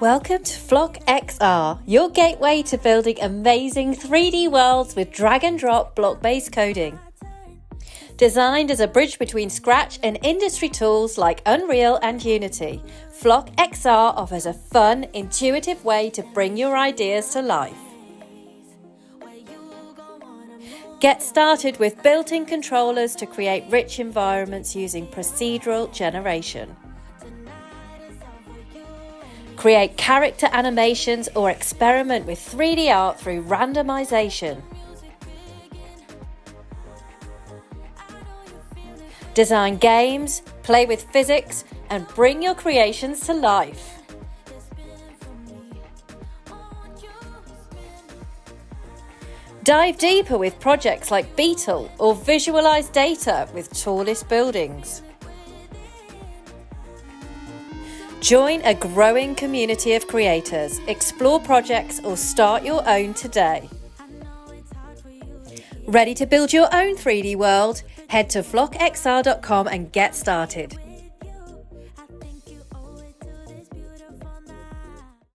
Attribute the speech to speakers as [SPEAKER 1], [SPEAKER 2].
[SPEAKER 1] Welcome to Flock XR, your gateway to building amazing 3D worlds with drag-and-drop block-based coding. Designed as a bridge between Scratch and industry tools like Unreal and Unity, Flock XR offers a fun, intuitive way to bring your ideas to life. Get started with built-in controllers to create rich environments using procedural generation. Create character animations or experiment with 3D art through randomization. Design games, play with physics, and bring your creations to life. Dive deeper with projects like Beetle or visualize data with tallest buildings. Join a growing community of creators, explore projects or start your own today. Ready to build your own 3D world? Head to flockxr.com and get started.